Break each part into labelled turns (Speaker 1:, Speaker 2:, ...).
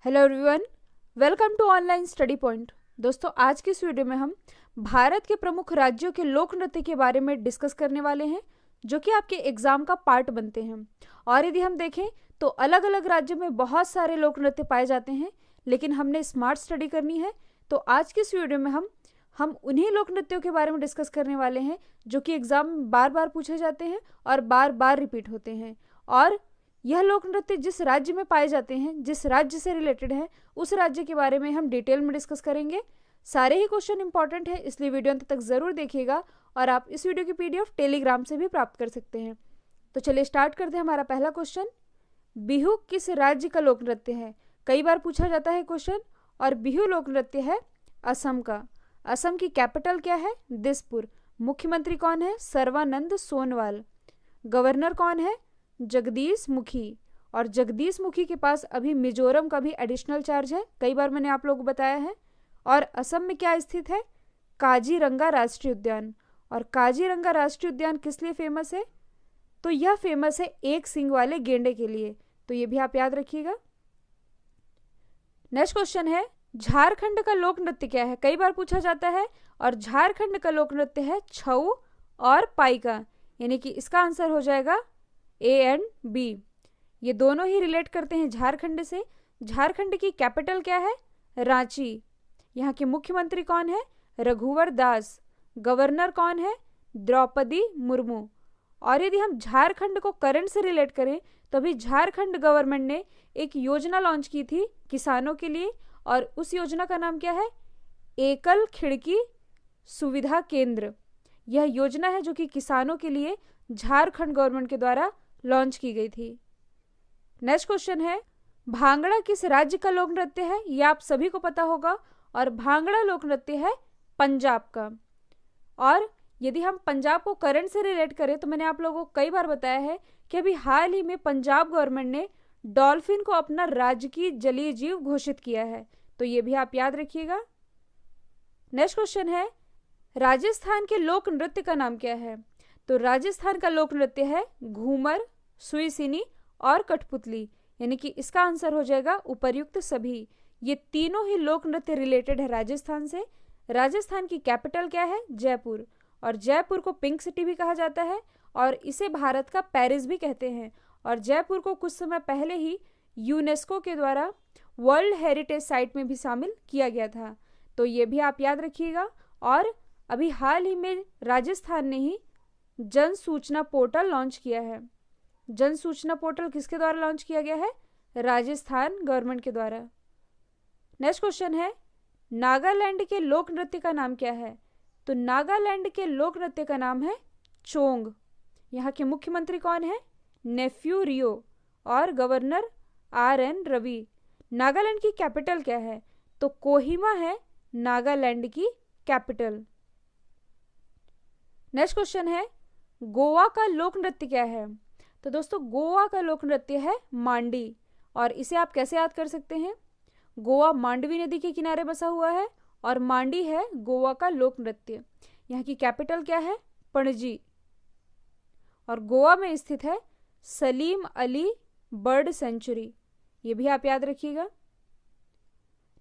Speaker 1: Hello everyone, welcome to online study point. दोस्तों, आज की इस वीडियो में हम भारत के प्रमुख राज्यों के लोक नृत्य के बारे में डिस्कस करने वाले हैं, जो कि आपके एग्जाम का पार्ट बनते हैं। और यदि हम देखें तो अलग अलग राज्यों में बहुत सारे लोक नृत्य पाए जाते हैं, लेकिन हमने स्मार्ट स्टडी करनी है। तो आज की इस वीडियो में हम उन्हीं लोक नृत्यों के बारे में डिस्कस करने वाले हैं जो कि एग्जाम में बार बार पूछे जाते हैं और बार बार रिपीट होते हैं। और यह लोक नृत्य जिस राज्य में पाए जाते हैं, जिस राज्य से रिलेटेड है, उस राज्य के बारे में हम डिटेल में डिस्कस करेंगे। सारे ही क्वेश्चन इंपॉर्टेंट है, इसलिए वीडियो अंत तक जरूर देखिएगा। और आप इस वीडियो की पीडीएफ टेलीग्राम से भी प्राप्त कर सकते हैं। तो चलिए स्टार्ट करते हैं। हमारा पहला क्वेश्चन, बिहू किस राज्य का लोक नृत्य है? कई बार पूछा जाता है क्वेश्चन। और बिहू लोक नृत्य है असम का। असम की कैपिटल क्या है? दिसपुर। मुख्यमंत्री कौन है? सर्बानंद सोनोवाल। गवर्नर कौन है? जगदीश मुखी। और जगदीश मुखी के पास अभी मिजोरम का भी एडिशनल चार्ज है, कई बार मैंने आप लोगों को बताया है। और असम में क्या स्थित है? काजीरंगा राष्ट्रीय उद्यान। और काजीरंगा राष्ट्रीय उद्यान किस लिए फेमस है? तो यह फेमस है एक सींग वाले गेंडे के लिए। तो ये भी आप याद रखिएगा। नेक्स्ट क्वेश्चन है, झारखंड का लोक नृत्य क्या है? कई बार पूछा जाता है। और झारखंड का लोक नृत्य है छऊ और पाइका, यानी कि इसका आंसर हो जाएगा ए एंड बी। ये दोनों ही रिलेट करते हैं झारखंड से। झारखंड की कैपिटल क्या है? रांची। यहाँ के मुख्यमंत्री कौन है? रघुवर दास। गवर्नर कौन है? द्रौपदी मुर्मू। और यदि हम झारखंड को करंट से रिलेट करें तो अभी झारखंड गवर्नमेंट ने एक योजना लॉन्च की थी किसानों के लिए, और उस योजना का नाम क्या है? एकल खिड़की सुविधा केंद्र। यह योजना है जो कि किसानों के लिए झारखंड गवर्नमेंट के द्वारा लॉन्च की गई थी। नेक्स्ट क्वेश्चन है, भांगड़ा किस राज्य का लोक नृत्य है? यह आप सभी को पता होगा। और भांगड़ा लोक नृत्य है पंजाब का। और यदि हम पंजाब को करंट से रिलेट करें तो मैंने आप लोगों को कई बार बताया है कि अभी हाल ही में पंजाब गवर्नमेंट ने डॉल्फिन को अपना राजकीय जलीय जीव घोषित किया है। तो ये भी आप याद रखिएगा। नेक्स्ट क्वेश्चन है, राजस्थान के लोक नृत्य का नाम क्या है? तो राजस्थान का लोक नृत्य है घूमर, सुईसिनी और कठपुतली, यानी कि इसका आंसर हो जाएगा उपर्युक्त सभी। ये तीनों ही लोक नृत्य रिलेटेड है राजस्थान से। राजस्थान की कैपिटल क्या है? जयपुर। और जयपुर को पिंक सिटी भी कहा जाता है, और इसे भारत का पेरिस भी कहते हैं। और जयपुर को कुछ समय पहले ही यूनेस्को के द्वारा वर्ल्ड हेरिटेज साइट में भी शामिल किया गया था। तो ये भी आप याद रखिएगा। और अभी हाल ही में राजस्थान ने ही जन सूचना पोर्टल लॉन्च किया है। जन सूचना पोर्टल किसके द्वारा लॉन्च किया गया है? राजस्थान गवर्नमेंट के द्वारा। नेक्स्ट क्वेश्चन है, नागालैंड के लोक नृत्य का नाम क्या है? तो नागालैंड के लोक नृत्य का नाम है चोंग। यहाँ के मुख्यमंत्री कौन है? नेफ्यू रियो। और governor R N Ravi. Nagaland की कैपिटल क्या है? तो कोहिमा है नागालैंड की कैपिटल। नेक्स्ट क्वेश्चन है, गोवा का लोक नृत्य क्या है? तो दोस्तों, गोवा का लोक नृत्य है मांडी। और इसे आप कैसे याद कर सकते हैं? गोवा मांडवी नदी के किनारे बसा हुआ है, और मांडी है गोवा का लोक नृत्य। यहाँ की कैपिटल क्या है? पणजी। और गोवा में स्थित है सलीम अली बर्ड सेंचुरी। ये भी आप याद रखिएगा।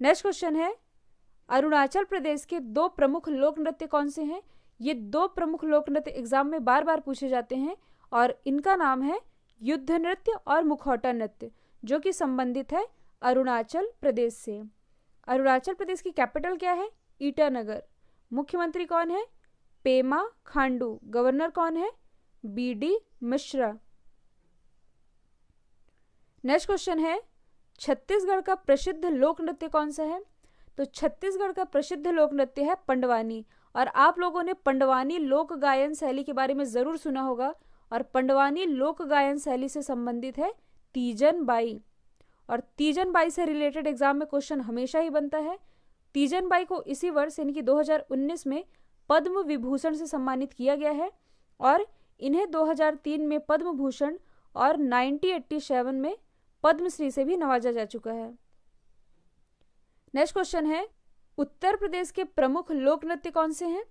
Speaker 1: नेक्स्ट क्वेश्चन है, अरुणाचल प्रदेश के दो प्रमुख लोक नृत्य कौन से हैं? ये दो प्रमुख लोक नृत्य एग्जाम में बार बार पूछे जाते हैं, और इनका नाम है युद्ध नृत्य और मुखौटा नृत्य, जो कि संबंधित है अरुणाचल प्रदेश से। अरुणाचल प्रदेश की कैपिटल क्या है? ईटानगर। मुख्यमंत्री कौन है? पेमा खांडू। गवर्नर कौन है? बीडी मिश्रा। नेक्स्ट क्वेश्चन है, छत्तीसगढ़ का प्रसिद्ध लोक नृत्य कौन सा है? तो छत्तीसगढ़ का प्रसिद्ध लोक नृत्य है पंडवानी। और आप लोगों ने पंडवानी लोक गायन शैली के बारे में जरूर सुना होगा। और पंडवानी लोक गायन शैली से संबंधित है तीजन बाई। और तीजन बाई से रिलेटेड एग्जाम में क्वेश्चन हमेशा ही बनता है। तीजन बाई को इसी वर्ष यानी कि 2019 में पद्म विभूषण से सम्मानित किया गया है, और इन्हें 2003 में पद्म भूषण और 1987 में पद्मश्री से भी नवाजा जा चुका है। नेक्स्ट क्वेश्चन है, उत्तर प्रदेश के प्रमुख लोक नृत्य कौन से हैं?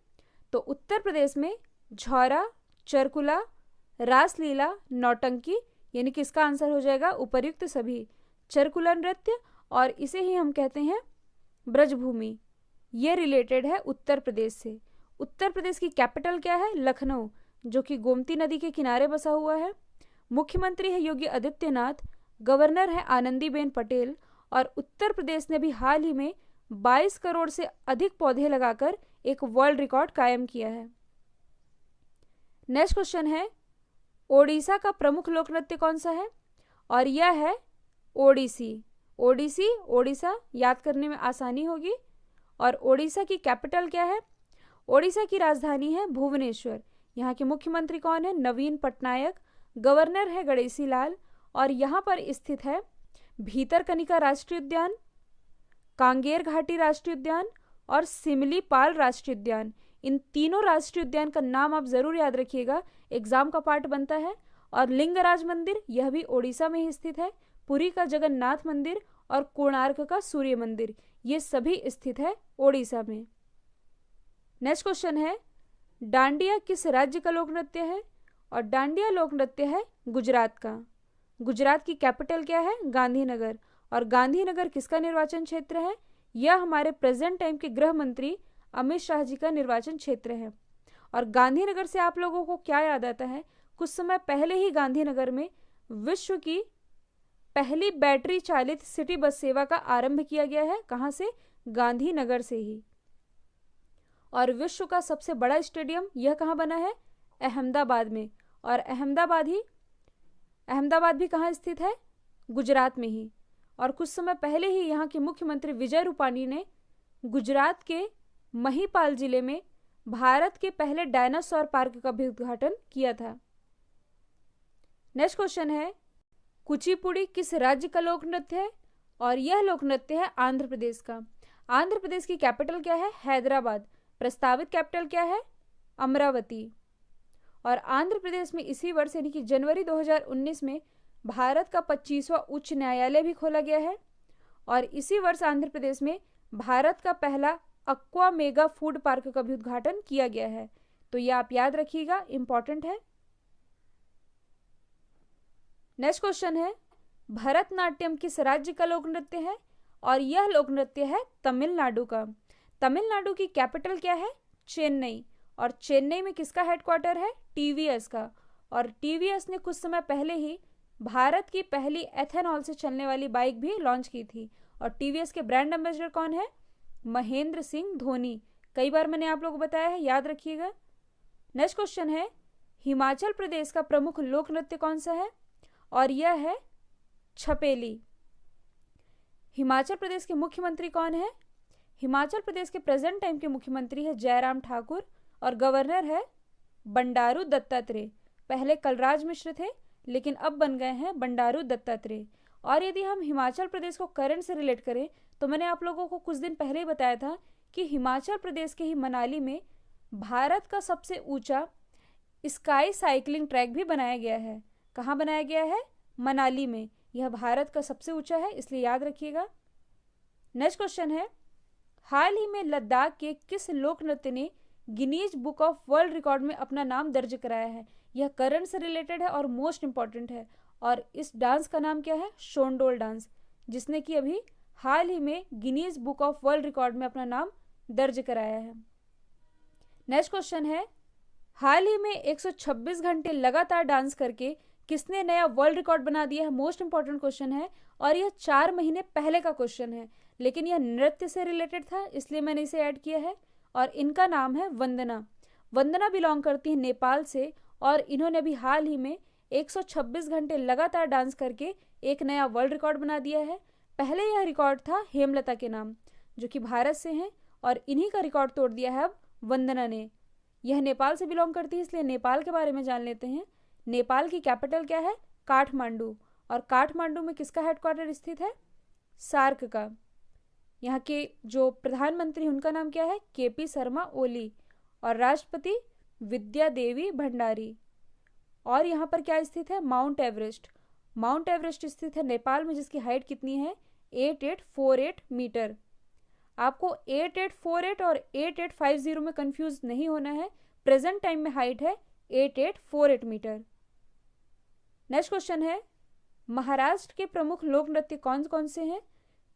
Speaker 1: तो उत्तर प्रदेश में झौरा, चरकुला, रासलीला, नौटंकी, यानी कि इसका आंसर हो जाएगा उपर्युक्त सभी। चरकुला नृत्य और इसे ही हम कहते हैं ब्रजभूमि। ये रिलेटेड है उत्तर प्रदेश से। उत्तर प्रदेश की कैपिटल क्या है? लखनऊ, जो कि गोमती नदी के किनारे बसा हुआ है। मुख्यमंत्री है योगी आदित्यनाथ, गवर्नर है आनंदीबेन पटेल, और उत्तर प्रदेश ने भी हाल ही में 22 करोड़ से अधिक पौधे लगाकर एक वर्ल्ड रिकॉर्ड कायम किया है। नेक्स्ट क्वेश्चन है, ओडिशा का प्रमुख लोक नृत्य कौन सा है? और यह है ओडिसी। ओडिसी, ओडिशा, याद करने में आसानी होगी। और ओडिशा की कैपिटल क्या है? ओडिशा की राजधानी है भुवनेश्वर। यहाँ के मुख्यमंत्री कौन है? नवीन पटनायक। गवर्नर है गणेशी लाल, और यहाँ पर स्थित है भीतरकनिका राष्ट्रीय उद्यान, कांगेर घाटी राष्ट्रीय उद्यान और सिमलीपाल राष्ट्रीय उद्यान। इन तीनों राष्ट्रीय उद्यान का नाम आप जरूर याद रखिएगा, एग्जाम का पार्ट बनता है। और लिंगराज मंदिर, यह भी ओडिशा में ही स्थित है। पुरी का जगन्नाथ मंदिर और कोणार्क का सूर्य मंदिर, ये सभी स्थित है ओडिशा में। नेक्स्ट क्वेश्चन है, डांडिया किस राज्य का लोक नृत्य है? और डांडिया लोक नृत्य है गुजरात का। गुजरात की कैपिटल क्या है? गांधीनगर। और गांधीनगर किसका निर्वाचन क्षेत्र है? यह हमारे प्रेजेंट टाइम के गृह मंत्री अमित शाह जी का निर्वाचन क्षेत्र है। और गांधीनगर से आप लोगों को क्या याद आता है? कुछ समय पहले ही गांधीनगर में विश्व की पहली बैटरी चालित सिटी बस सेवा का आरंभ किया गया है। कहाँ से? गांधीनगर से ही। और विश्व का सबसे बड़ा स्टेडियम यह कहाँ बना है? अहमदाबाद में। और अहमदाबाद भी कहाँ स्थित है? गुजरात में ही। और कुछ समय पहले ही यहाँ के मुख्यमंत्री विजय रूपाणी ने गुजरात के महिपाल जिले में भारत के पहले डायनासोर पार्क का भी उद्घाटन किया था। नेक्स्ट क्वेश्चन है, कुचिपुड़ी किस राज्य का लोक नृत्य है? और यह लोक नृत्य है आंध्र प्रदेश का। आंध्र प्रदेश की कैपिटल क्या है? हैदराबाद। प्रस्तावित कैपिटल क्या है? अमरावती। और आंध्र प्रदेश में इसी वर्ष यानी कि जनवरी 2019 में भारत का 25वां उच्च न्यायालय भी खोला गया है। और इसी वर्ष आंध्र प्रदेश में भारत का पहला अक्वा मेगा फूड पार्क का भी उद्घाटन किया गया है। तो यह आप याद रखिएगा, इंपॉर्टेंट है। नेक्स्ट क्वेश्चन है, भरतनाट्यम किस राज्य का लोक नृत्य है? और यह लोक नृत्य है तमिलनाडु का। तमिलनाडु की कैपिटल क्या है? चेन्नई। और चेन्नई में किसका हेडक्वार्टर है? टीवीएस का। और टीवीएस ने कुछ समय पहले ही भारत की पहली एथेनॉल से चलने वाली बाइक भी लॉन्च की थी। और टीवीएस के ब्रांड एम्बेसडर कौन है? महेंद्र सिंह धोनी। कई बार मैंने आप लोगों को बताया है, याद रखिएगा। नेक्स्ट क्वेश्चन है, हिमाचल प्रदेश का प्रमुख लोक नृत्य कौन सा है? और यह है छपेली। हिमाचल प्रदेश के मुख्यमंत्री कौन है? हिमाचल प्रदेश के प्रेजेंट टाइम के मुख्यमंत्री है जयराम ठाकुर, और गवर्नर है बंडारू दत्तात्रेय। पहले कलराज मिश्र थे, लेकिन अब बन गए हैं बंडारू दत्तात्रेय। और यदि हम हिमाचल प्रदेश को करंट से रिलेट करें तो मैंने आप लोगों को कुछ दिन पहले ही बताया था कि हिमाचल प्रदेश के ही मनाली में भारत का सबसे ऊंचा स्काई साइकिलिंग ट्रैक भी बनाया गया है। कहाँ बनाया गया है? मनाली में। यह भारत का सबसे ऊंचा है, इसलिए याद रखिएगा। नेक्स्ट क्वेश्चन है, हाल ही में लद्दाख के किस लोक नृत्य ने Guinness book of world record में अपना नाम दर्ज कराया है? यह करंट से रिलेटेड है और मोस्ट इंपॉर्टेंट है। और इस डांस का नाम क्या है? शोंडोल डांस, जिसने कि अभी हाल ही में Guinness book of world record में अपना नाम दर्ज कराया है। नेक्स्ट क्वेश्चन है, हाल ही में 126 घंटे लगातार डांस करके किसने नया वर्ल्ड रिकॉर्ड बना दिया है? मोस्ट इंपॉर्टेंट क्वेश्चन है, और यह 4 महीने पहले का क्वेश्चन है, लेकिन यह नृत्य से रिलेटेड था, इसलिए मैंने इसे ऐड किया है। और इनका नाम है वंदना। वंदना बिलोंग करती है नेपाल से, और इन्होंने अभी हाल ही में 126 घंटे लगातार डांस करके एक नया वर्ल्ड रिकॉर्ड बना दिया है। पहले यह रिकॉर्ड था हेमलता के नाम, जो कि भारत से हैं, और इन्हीं का रिकॉर्ड तोड़ दिया है अब वंदना ने। यह नेपाल से बिलोंग करती है, इसलिए नेपाल के बारे में जान लेते हैं। नेपाल की कैपिटल क्या है? काठमांडू। और काठमांडू में किसका हेडक्वार्टर स्थित है? सार्क का। यहाँ के जो प्रधानमंत्री उनका नाम क्या है? केपी शर्मा ओली। और राष्ट्रपति विद्या देवी भंडारी। और यहाँ पर क्या स्थित है? Mount Everest. माउंट एवरेस्ट स्थित है नेपाल में, जिसकी हाइट कितनी है? 8848 मीटर। आपको 8848 और 8850 में कंफ्यूज नहीं होना है। प्रेजेंट टाइम में हाइट है 8848 मीटर। नेक्स्ट क्वेश्चन है, महाराष्ट्र के प्रमुख लोक नृत्य कौन कौन से हैं?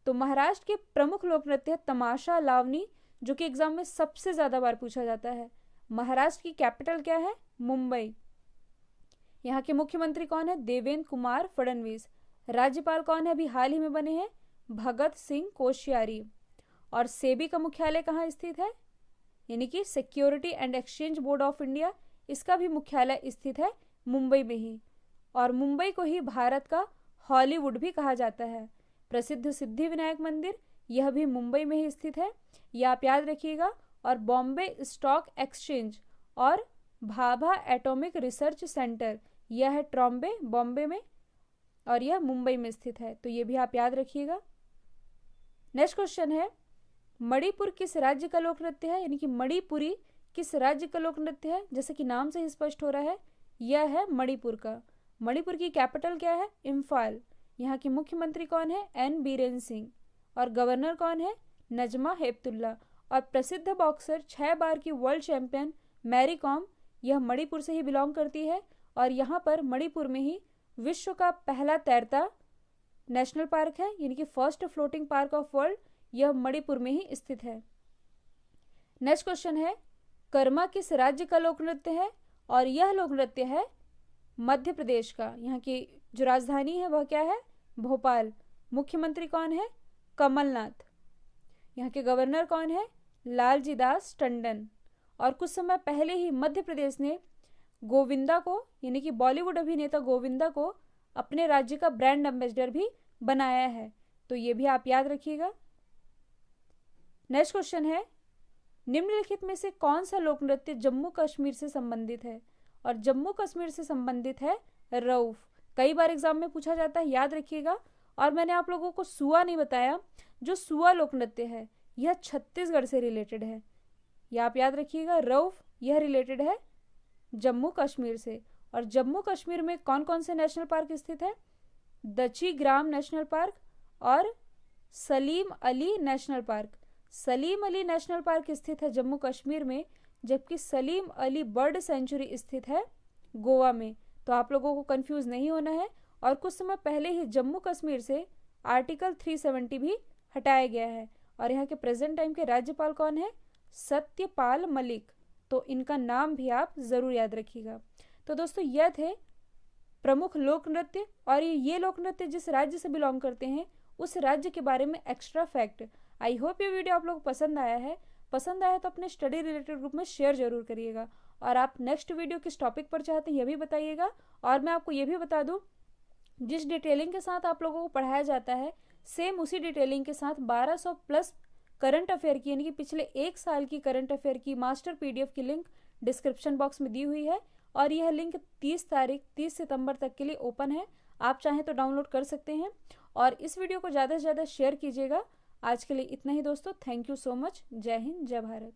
Speaker 1: तो महाराष्ट्र के प्रमुख लोक नृत्य है तमाशा, लावनी, जो कि एग्जाम में सबसे ज्यादा बार पूछा जाता है। महाराष्ट्र की कैपिटल क्या है? मुंबई। यहाँ के मुख्यमंत्री कौन है? देवेंद्र कुमार फडणवीस। राज्यपाल कौन है? अभी हाल ही में बने हैं, भगत सिंह कोश्यारी। और सेबी का मुख्यालय कहाँ स्थित है? यानी कि security and exchange board of India, इसका भी मुख्यालय स्थित है मुंबई में ही। और मुंबई को ही भारत का हॉलीवुड भी कहा जाता है। प्रसिद्ध सिद्धि विनायक मंदिर, यह भी मुंबई में ही स्थित है, यह आप याद रखिएगा। और बॉम्बे स्टॉक एक्सचेंज और भाभा एटॉमिक रिसर्च सेंटर, यह है ट्रॉम्बे, बॉम्बे में, और यह मुंबई में स्थित है, तो ये भी आप याद रखिएगा। नेक्स्ट क्वेश्चन है, मणिपुर किस राज्य का लोक नृत्य है? यानी कि मणिपुरी किस राज्य का लोक नृत्य है? जैसे कि नाम से ही स्पष्ट हो रहा है, यह है मणिपुर का। मणिपुर की कैपिटल क्या है? इम्फाल। यहाँ के मुख्यमंत्री कौन है? एन बीरेन सिंह। और गवर्नर कौन है? नजमा हेपतुल्ला। और प्रसिद्ध बॉक्सर 6 बार की वर्ल्ड चैंपियन मैरी कॉम, यह मणिपुर से ही बिलोंग करती है। और यहाँ पर मणिपुर में ही विश्व का पहला तैरता नेशनल पार्क है, यानी कि first floating park of world, यह मणिपुर में ही स्थित है। नेक्स्ट क्वेश्चन है, कर्मा किस राज्य का लोक नृत्य है? और यह लोक नृत्य है मध्य प्रदेश का। यहाँ की जो राजधानी है वह क्या है? भोपाल। मुख्यमंत्री कौन है? कमलनाथ। यहाँ के गवर्नर कौन है? लालजी दास टंडन। और कुछ समय पहले ही मध्य प्रदेश ने गोविंदा को, यानी कि बॉलीवुड अभिनेता गोविंदा को, अपने राज्य का ब्रांड एम्बेसडर भी बनाया है, तो ये भी आप याद रखिएगा। नेक्स्ट क्वेश्चन है, निम्नलिखित में से कौन सा लोक नृत्य जम्मू कश्मीर से संबंधित है? और जम्मू कश्मीर से संबंधित है रऊफ। कई बार एग्जाम में पूछा जाता है, याद रखिएगा। और मैंने आप लोगों को सुआ नहीं बताया, जो सुआ लोक नृत्य है यह छत्तीसगढ़ से रिलेटेड है, यह आप याद रखिएगा। रऊफ यह रिलेटेड है जम्मू कश्मीर से। और जम्मू कश्मीर में कौन कौन से नेशनल पार्क स्थित है? दची ग्राम नेशनल पार्क और Salim Ali national park. Salim Ali national park स्थित है जम्मू कश्मीर में, जबकि सलीम अली बर्ड सेंचुरी स्थित है गोवा में। तो आप लोगों को कंफ्यूज नहीं होना है। और कुछ समय पहले ही जम्मू कश्मीर से आर्टिकल 370 भी हटाया गया है। और यहाँ के प्रेजेंट टाइम के राज्यपाल कौन है? सत्यपाल मलिक। तो इनका नाम भी आप जरूर याद रखिएगा। तो दोस्तों, यह थे प्रमुख लोक नृत्य, और ये लोक नृत्य जिस राज्य से बिलोंग करते हैं उस राज्य के बारे में एक्स्ट्रा फैक्ट। आई होप ये वीडियो आप लोग को पसंद आया है। पसंद आया तो अपने स्टडी रिलेटेड ग्रुप में शेयर जरूर करिएगा। और आप नेक्स्ट वीडियो किस टॉपिक पर चाहते हैं यह भी बताइएगा। और मैं आपको ये भी बता दूं, जिस डिटेलिंग के साथ आप लोगों को पढ़ाया जाता है, सेम उसी डिटेलिंग के साथ 1200 प्लस करंट अफेयर की, यानी कि पिछले 1 साल की करंट अफेयर की मास्टर PDF की लिंक डिस्क्रिप्शन बॉक्स में दी हुई है। और यह लिंक 30 सितंबर तक के लिए ओपन है, आप चाहें तो डाउनलोड कर सकते हैं। और इस वीडियो को ज़्यादा से ज़्यादा शेयर कीजिएगा। आज के लिए इतना ही दोस्तों, थैंक यू सो मच। जय हिंद, जय भारत।